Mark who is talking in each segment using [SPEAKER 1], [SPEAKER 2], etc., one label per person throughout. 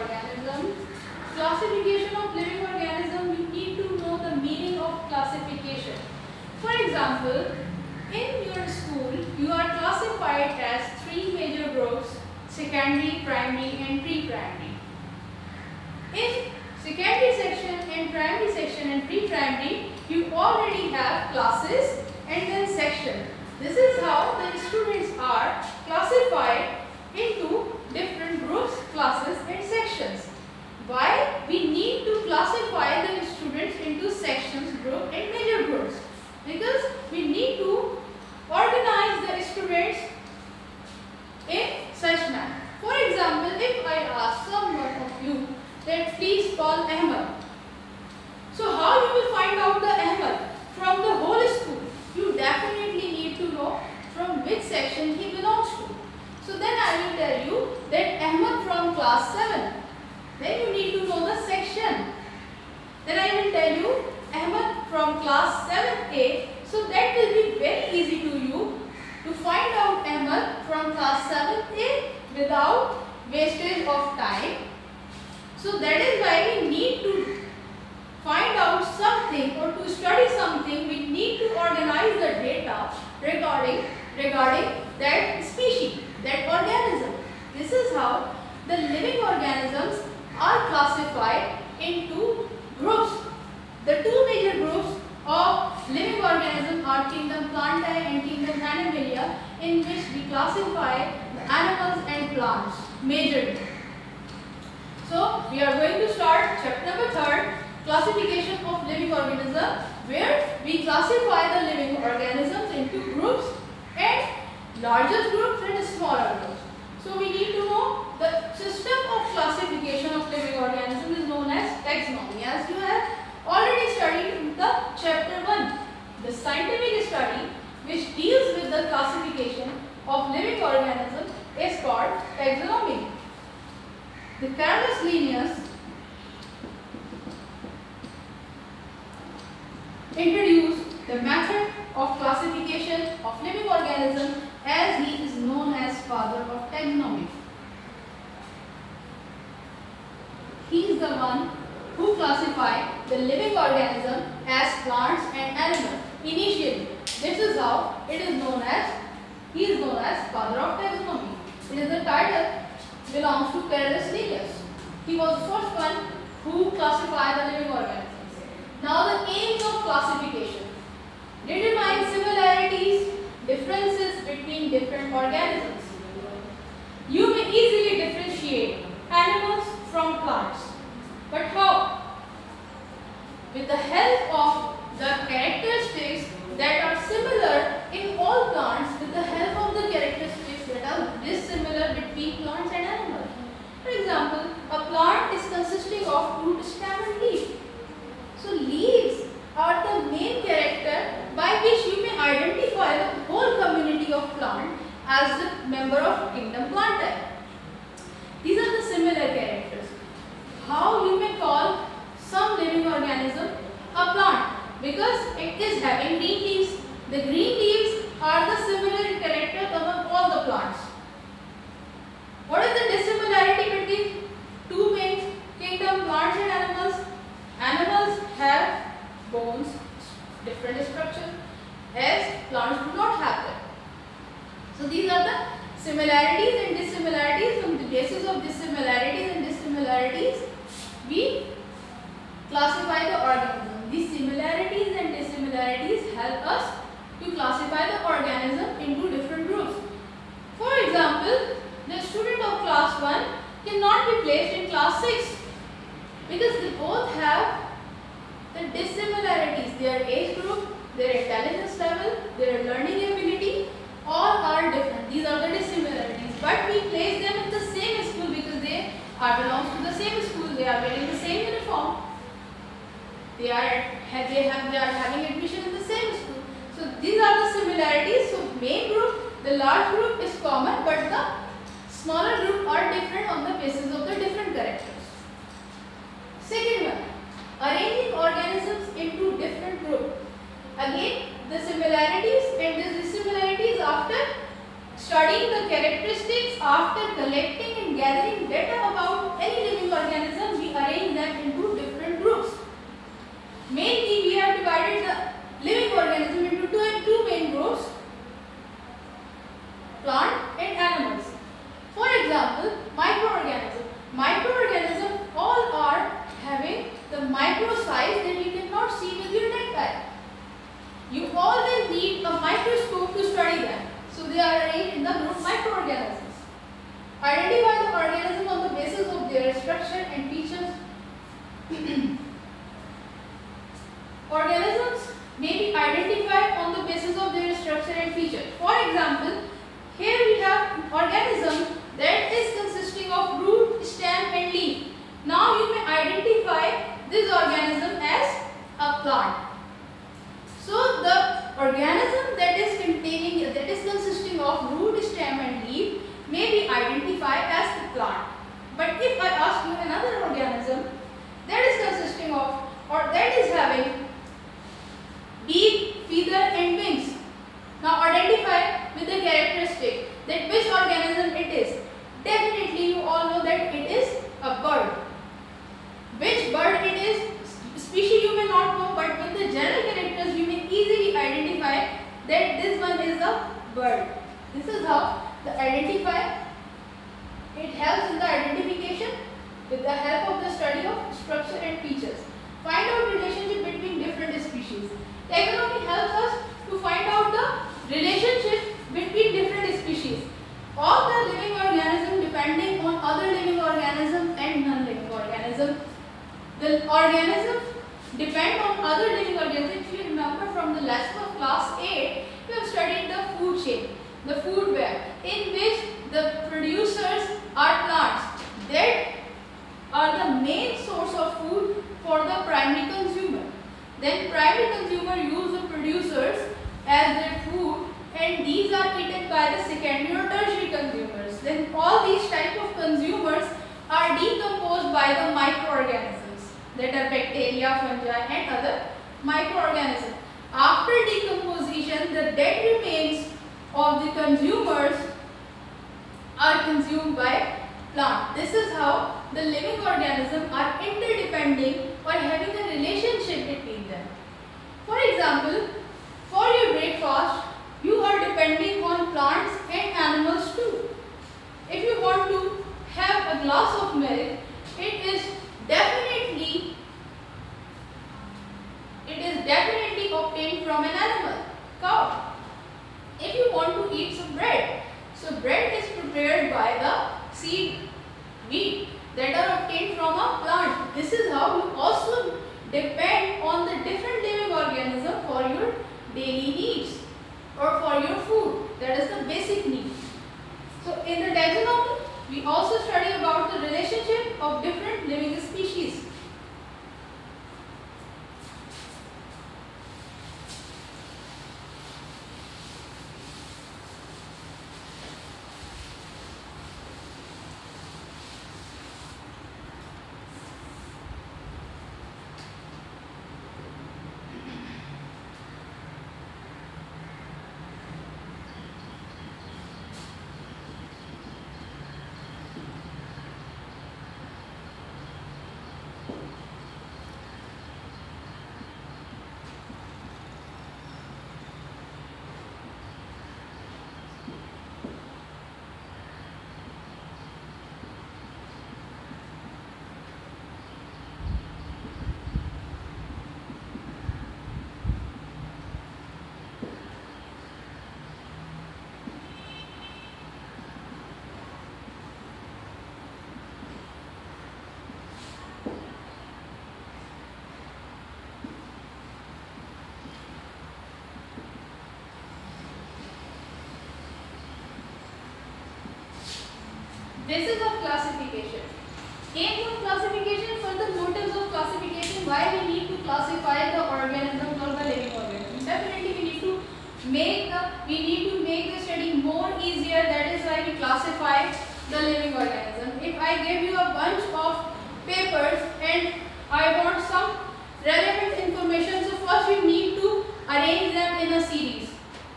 [SPEAKER 1] organism. Classification of living organism, you need to know the meaning of classification. For example, in your school, you are classified as 3 major groups: secondary, primary and pre-primary. In secondary section and primary section and pre-primary, you already have classes and then section. This is how the students are classified into different groups, classes and sections. Why we need to classify the students into sections, group and major groups? Because we need to organize the students in such manner. For example, if I ask someone of you that please call Ahmed, so how you will find out the Ahmed from the whole school? You definitely need to know from which section he belongs to. So then I will tell you that Ahmed from class 7. Then you need to know the section. Then I will tell you Ahmed from class 7A. So that will be very easy to you to find out Ahmed from class 7A without wastage of time. So that is why we need to find out something or to study something. We need to organize the data regarding that species, that organism. This is how the living organisms are classified into groups. The two major groups of living organisms are kingdom Plantae and kingdom Animalia, in which we classify the animals and plants majorly. So we are going to start chapter number 3, classification of living organisms, where we classify the living organisms into groups and larger groups and smaller groups. So we need to know the system of classification of living organisms is known as taxonomy, as you have already studied in the chapter 1. The scientific study which deals with the classification of living organisms is called taxonomy. The Carolus Linnaeus introduced the method of classification of living organisms, as he is known as father of taxonomy. He is the one who classified the living organism as plants and animals initially. This is how it is known as, he is known as father of taxonomy. It is the title belongs to Carolus Linnaeus. He was the first one who classified the living organisms. Now the aims of classification: determine similarities, differences between different organisms. You may easily differentiate animals from plants. But how? With the help of the characteristics that are similar in all plants, with the help of the characteristics that are dissimilar between plants and animals. For example, a plant is consisting of root, stem and leaf. So leaves are the main character by which you may identify the whole community of plant as the member of kingdom Plantae. These are the similar characters. How you may call some living organism a plant? Because it is having green leaves. The green leaves are the similar in character among all the plants. What is the dissimilarity between two main kingdom, plants and animals? Animals have bones, different structure, as plants do not have them. So these are the similarities and dissimilarities. On the basis of dissimilarities and dissimilarities, we classify the organism. These similarities and dissimilarities help us to classify the organism into different groups. For example, the student of class 1 cannot be placed in class 6 because they both have the dissimilarities. Their age group, their intelligence level, their learning ability, all are different. These are the dissimilarities. But we place them in the same school because they belong to the same school. They are wearing the same uniform. They are having admission in the same school. So these are the similarities. So main group, the large group is common, but the smaller group are different on the basis of the different characters. Second one, arranging organisms into different groups. Again, the similarities and the dissimilarities after studying the characteristics, after collecting and gathering data about any living Mainly, we have divided the living organism into two main groups: plant and animals. For example, microorganism. Microorganism all are having the micro size that you cannot see with your naked eye. You always need a microscope to study them. So they are arranged in the group microorganisms. Identify the organism on the basis of their structure and features. Organisms may be identified on the basis of their structure and features. For example, here we have organism that is consisting of root, stem and leaf. Now you may identify this organism as a plant. So the organism that is consisting of root, stem and leaf may be identified as the plant. But if I ask you another organism that is consisting of or that is having beak, feather and wings, now identify with the characteristic that which organism it is. Definitely you all know that it is a bird. Which bird it is, species you may not know, but with the general characters you may easily identify that this one is a bird. This is how the identify, it helps in the identification with the help of the study of structure and features. Find out relationship between different species. Taxonomy helps us to find out the relationship between different species. All the living organisms depending on other living organisms and non-living organisms. The organisms depend on other living organisms. If you remember from the lesson of class 8, we have studied the food chain, the food web, in which the producers are plants that are the main source of food for the primary consumer. Then primary consumer use the producers as their food, and these are eaten by the secondary or tertiary consumers. Then all these type of consumers are decomposed by the microorganisms that are bacteria, fungi and other microorganisms. After decomposition, the dead remains of the consumers are consumed by plant. This is how the living organisms are interdepending or having a relationship between them. For example, for your breakfast, you are depending on plants and animals too. If you want to have a glass of milk, it is definitely obtained from an animal, cow. If you want to eat some bread, so bread is prepared by the seed wheat that are obtained from a plant. This is how you also depend on the different living organism for your daily needs or for your food. That is the basic need. So in the taxonomy, we also study about the relationship of different living species. Basis of classification. Aims of classification, for the motives of classification, why we need to classify the organisms or the living organisms. Definitely we need to make the study more easier. That is why we classify the living organism. If I give you a bunch of papers and I want some relevant information, so first you need to arrange them in a series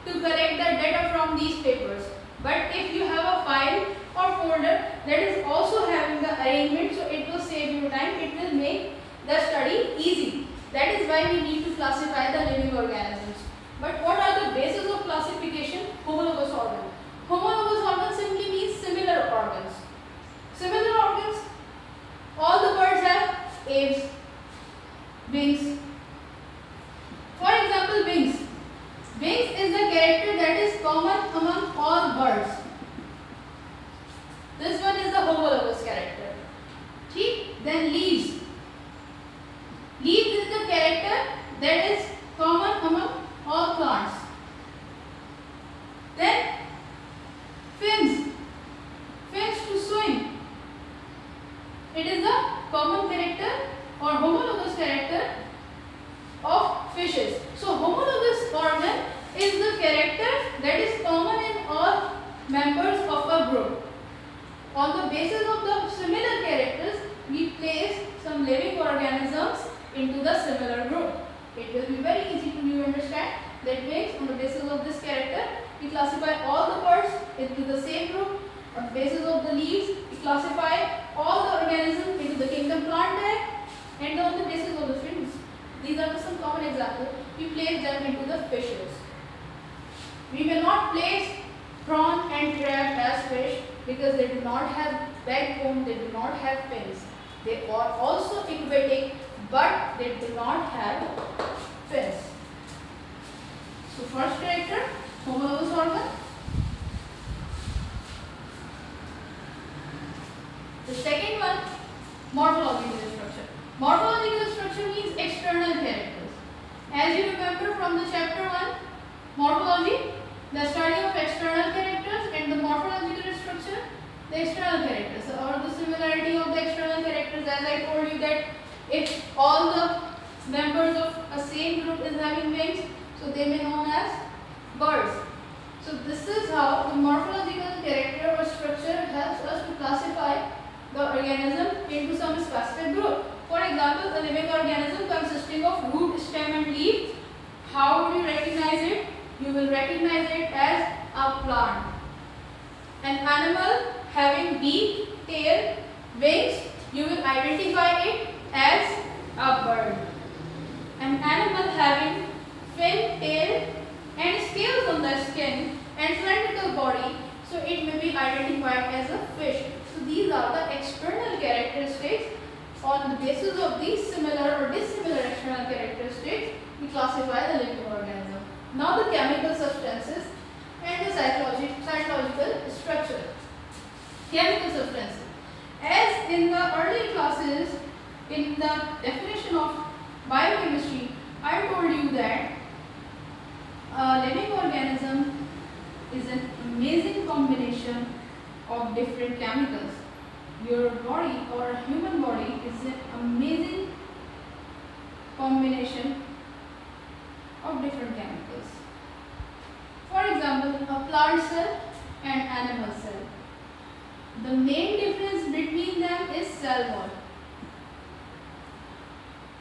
[SPEAKER 1] to collect the data from these papers. But if you have a file or folder that is also having the arrangement, so it will save you time, it will make the study easy. That is why we need to classify the living organisms. But what are the bases of classification? Homologous organ. Homologous organ simply means similar organs. Similar organs. All the birds have abes, wings. For example, wings. Wings is the character that is common among all birds. This one is the homologous character. Then leaves. Leaves is the character that is common among all plants. Then fins. Fins to swim. It is the common character or homologous character of fishes. So homologous organ is the character that is common in all members of a group. On the basis of the similar characters, we place some living organisms into the similar group. It will be very easy to you understand. That means on the basis of this character, we classify all the birds into the same group. On the basis of the leaves, we classify all the organisms into the kingdom Plantae, and on the basis of the fins, these are some common examples, we place them into the fishes. We may not place prawn and crab as fish because they do not have backbone, they do not have fins. They are also aquatic, but they do not have fins. So first character, homologous organ. The second one, morphological structure. Morphological structure means external characters. As you remember from the chapter 1, morphology, the study of external characters, and the morphological structure, the external characters, or the similarity of the external characters. As I told you that if all the members of a same group is having wings, so they may be known as birds. So this is how the morphological character or structure helps us to classify the organism into some specific group. For example, a living organism consisting of root, stem and leaf. How would you recognize it? You will recognize it as a plant. An animal having beak, tail, wings, you will identify it as a bird. An animal having fin, tail and scales on the skin and cylindrical body, so it may be identified as a fish. So these are the external characteristics. On the basis of these similar or dissimilar external characteristics, we classify the living organism. Now the chemical substances and the cytological structure. Chemical substances. As in the earlier classes, in the definition of biochemistry, I told you that a living organism is an amazing combination of different chemicals. Your body or a human body is an amazing combination of different chemicals. For example, a plant cell and animal cell. The main difference between them is cell wall.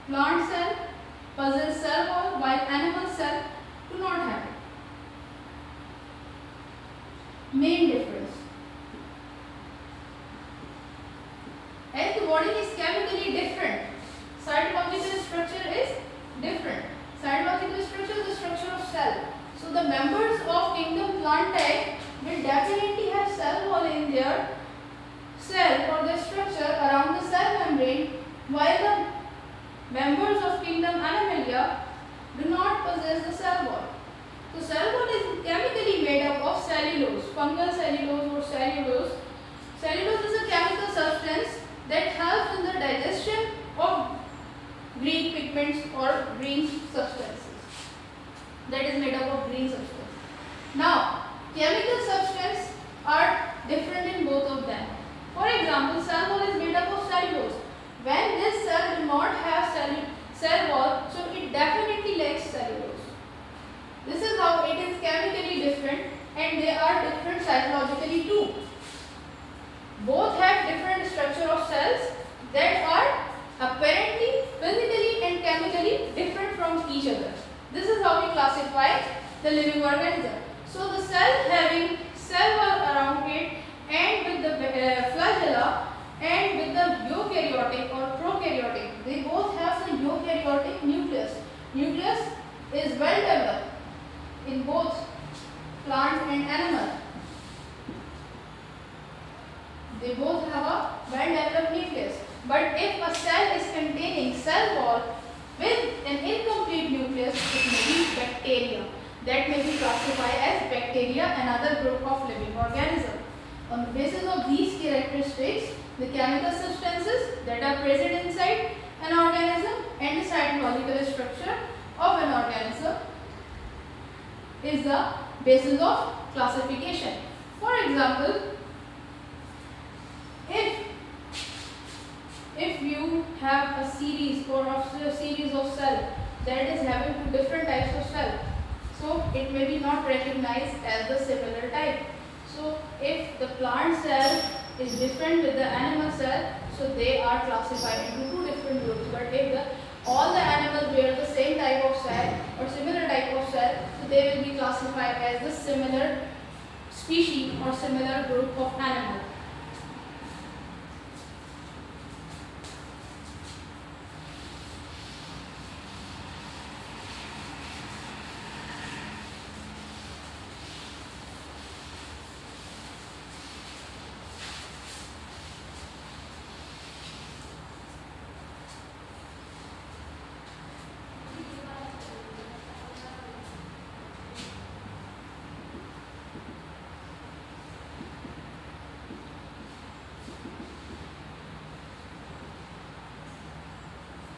[SPEAKER 1] Plant cell possess cell wall while animal cell do not have it. Main difference. As the body is chemically different, cytological structure is different. Cytological structure is the structure of cell. So the members of kingdom Plantae will definitely have cell wall in their cell or the structure around the cell membrane, while the members of kingdom Animalia do not possess the cell wall. So cell wall is chemically made up of cellulose, fungal cellulose or cellulose. Cellulose is a chemical substance that helps in the digestion of green pigments or green substances. That is made up of green substance. Now, chemical substances are different in both of them. For example, cell wall is made up of cellulose. When this cell do not have cell wall, so it definitely lacks cellulose. This is how it is chemically different, and they are different cytologically too. Both have different structure of cells that are apparently, physically and chemically different from each other. This is how we classify the living organism. So the cell having cell wall around it and with the flagella and with the eukaryotic or prokaryotic, they both have the eukaryotic eukaryotic nucleus. Nucleus is well developed in both plant and animal. They both have a well developed nucleus. But if a cell is containing cell wall with an incomplete nucleus, it may be bacteria. That may be classified as bacteria, another group of living organism. On the basis of these characteristics, the chemical substances that are present inside an organism and the cytological structure of an organism is the basis of classification. For example, if you have a series of cells that is having two different types of cells, so it may be not recognized as the similar type. So if the plant cell is different with the animal cell, so they are classified into two different groups. But if all the animals bear the same type of cell or similar type of cell, so they will be classified as the similar species or similar group of animal.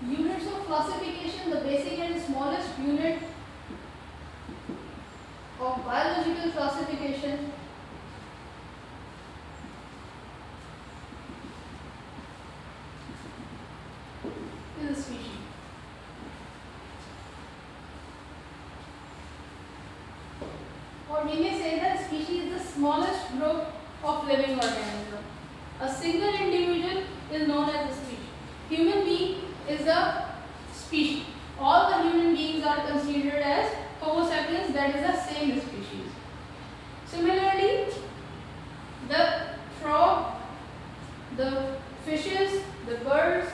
[SPEAKER 1] Units of classification, the basic and smallest unit of biological classification is a species. Or we may say that species is the smallest group of living organism. A single individual is known as a species. Human being is a species. All the human beings are considered as Homo sapiens, that is the same species. Similarly, the frog, the fishes, the birds,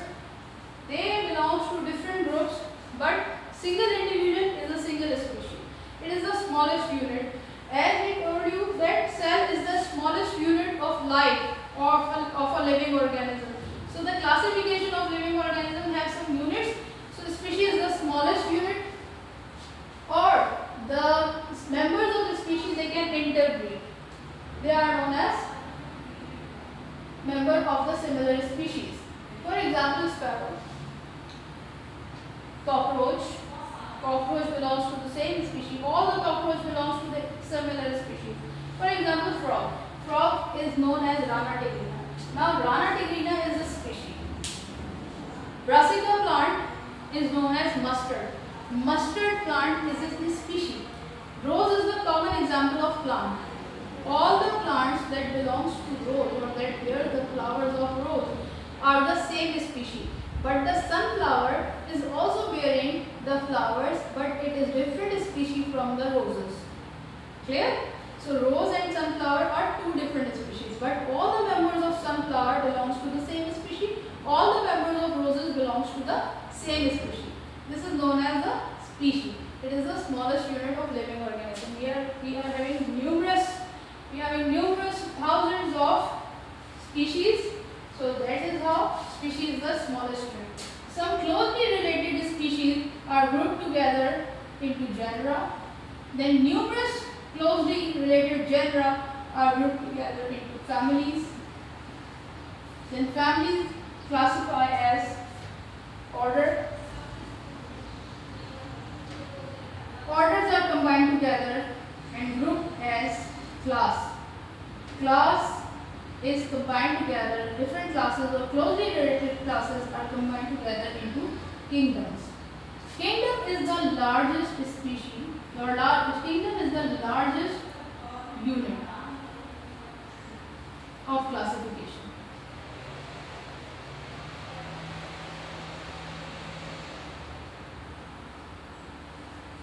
[SPEAKER 1] they belong to different groups, but single individual is a single species. It is the smallest unit. As we told you that cell is the smallest unit of life or of a living organism. So the classification of living organism has some units. So species is the smallest unit, or the members of the species, they can interbreed. They are known as member of the similar species. For example, sparrow, cockroach. Cockroach belongs to the same species. All the cockroach belongs to the similar species. For example, frog. Frog is known as Rana tigrina. Now, Rana tigrina is a species. Brassica plant is known as mustard. Mustard plant is a species. Rose is the common example of plant. All the plants that belongs to rose or that bear the flowers of rose are the same species. But the sunflower is also bearing the flowers, but it is different species from the roses. Clear? So rose and sunflower are two different species, but all the members of sunflower belongs to the same species. All the members of roses belongs to the same species. This is known as the species. It is the smallest unit of living organism. We are having numerous thousands of species. So that is how species is the smallest unit. Some closely related species are grouped together into genera. Then numerous closely related genera are grouped together into families. Then families classify as order. Orders are combined together and grouped as class. Class is combined together, different classes or closely related classes are combined together into kingdoms. Kingdom is the largest species, or kingdom is the largest unit of classification.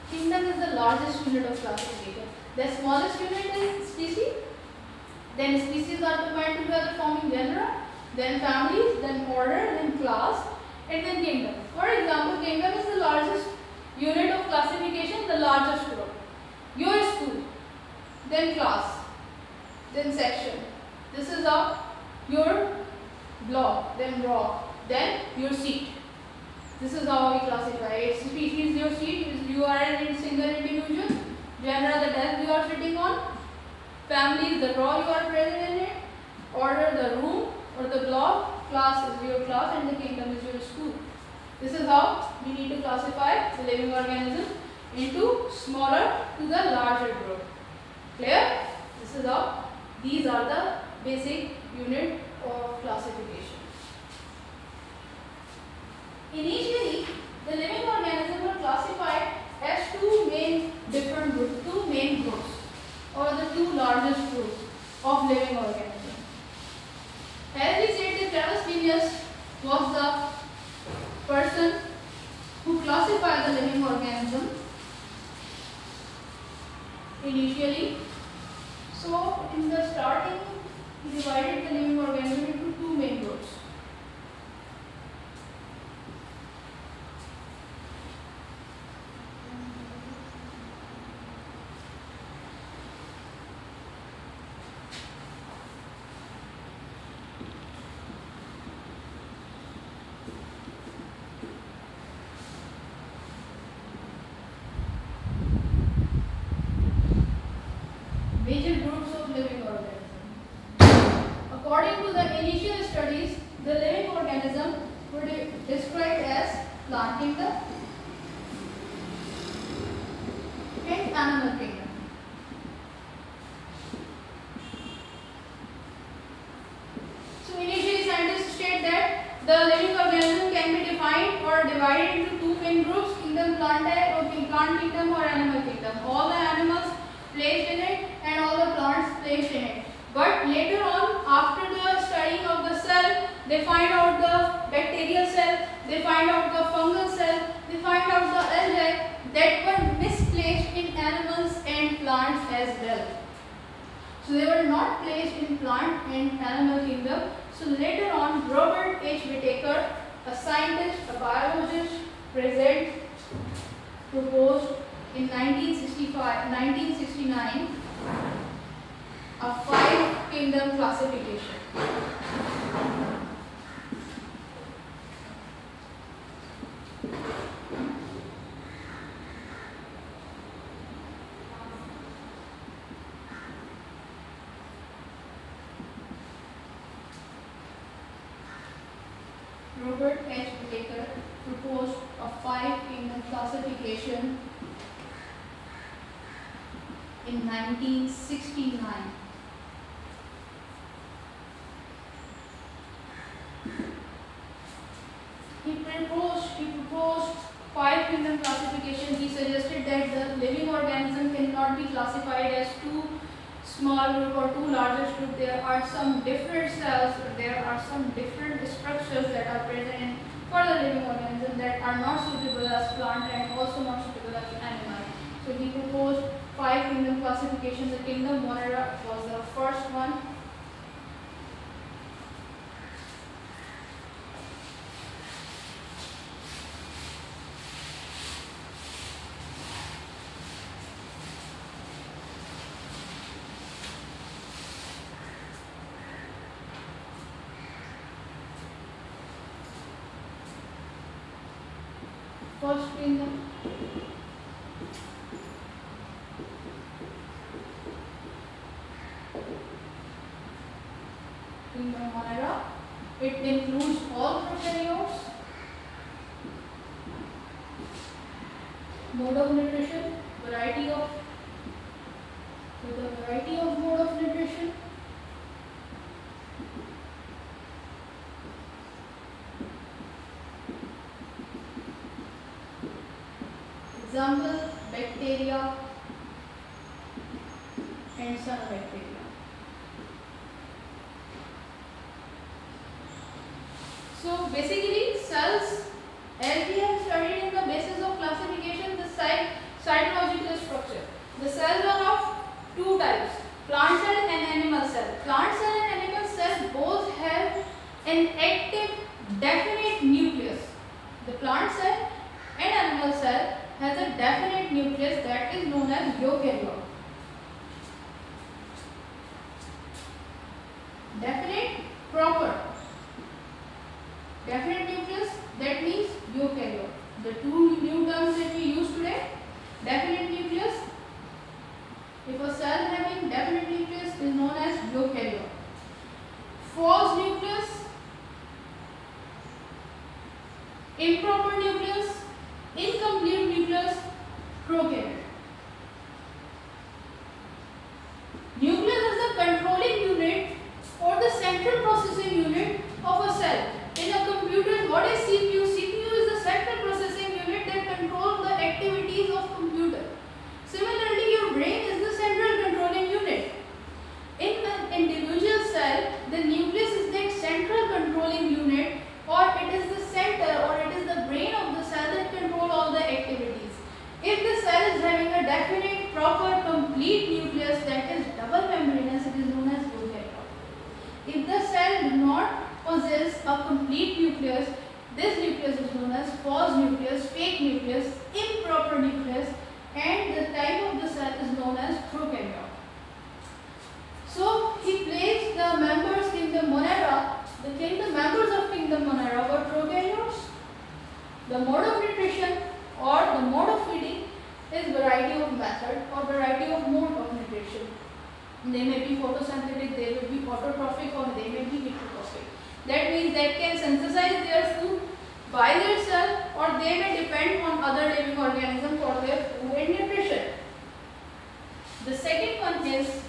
[SPEAKER 1] Kingdom is the largest unit of classification. The smallest unit is species. Then species are combined together forming genera, then families, then order, then class. And then kingdom. For example, kingdom is the largest unit of classification, the largest group. Your school, then class, then section. This is your block, then rock, then your seat. This is how we classify it. Species, your seat, is you are a single individual. Genre, the desk you are sitting on. Family is the row you are present in it. Order, the room or the block. Class is your class and the kingdom is your school. This is how we need to classify the living organism into smaller to the larger group. Clear? This is how. These are the basic unit of classification. Initially, the living organisms were classified as two main groups, or the two largest groups of living organisms. As we said, the Charles Linnaeus was the person who classified the living organism initially. So, in the starting, he divided the living organism into two main groups. Major groups of living organisms. According to the initial studies, the living organism were described as plant kingdom and animal kingdom. So initially scientists state that the living organism can be defined or divided into two main groups, kingdom plantae or plant kingdom or animal kingdom. All the animals placed in it and all the plants placed in it. But later on, after the studying of the cell, they find out the bacterial cell, they find out the fungal cell, they find out the algae that were misplaced in animals and plants as well. So they were not placed in plant and animal kingdom. So later on, Robert H. Whittaker, a scientist, a biologist present, proposed in 1969 a 5-kingdom classification. Robert H. Whittaker proposed a 5-kingdom classification in 1969. He proposed 5-kingdom classification. He suggested that the living organism cannot be classified as two small group or two largest group. There are some different cells, there are some different structures that are present for the living organism that are not suitable as plant and also not suitable as animal. So he proposed 5-kingdom classification. The kingdom Monera was the first one. First kingdom. Kingdom Monera. It includes all prokaryotes. Mode of nutrition, variety of mode of nutrition. Example, bacteria and cyanobacteria. So basically cells, as we have studied in the basis of classification, the cytological structure. The cells are of two types, plant cell and animal cell. Plant cell and animal cell both have an active definite nucleus. The plant cell and animal cell has a definite nucleus that is known as eukaryote. Definite, proper. Definite nucleus, that means eukaryote. The two new terms that we use today, definite nucleus. If a cell having definite nucleus is known as eukaryote. False nucleus, improper nucleus, incomplete nucleus, prokaryote. Nucleus is the controlling unit or the central processing unit of a cell. In a computer, what is CPU? CPU is the central processing unit that controls the activities of computer. Similarly, your brain is the central controlling unit. In an individual cell, the nucleus is the central controlling unit, or it is the center, or it is the brain of the cell that controls all the activities. If the cell is having a definite, proper, complete nucleus that is double membranous, it is known as eukaryote. If the cell does not possess a complete nucleus, this nucleus is known as false nucleus, fake nucleus, improper nucleus, and the type of the cell is known as prokaryote. So he placed the members kingdom Monera. The members of kingdom Monera were prokaryotes. The mode of nutrition or the mode of feeding is variety of method or variety of mode of nutrition. They may be photosynthetic, they may be autotrophic, or they may be heterotrophic. That means they can synthesize their food by themselves, or they may depend on other living organisms for their food and nutrition. The second one is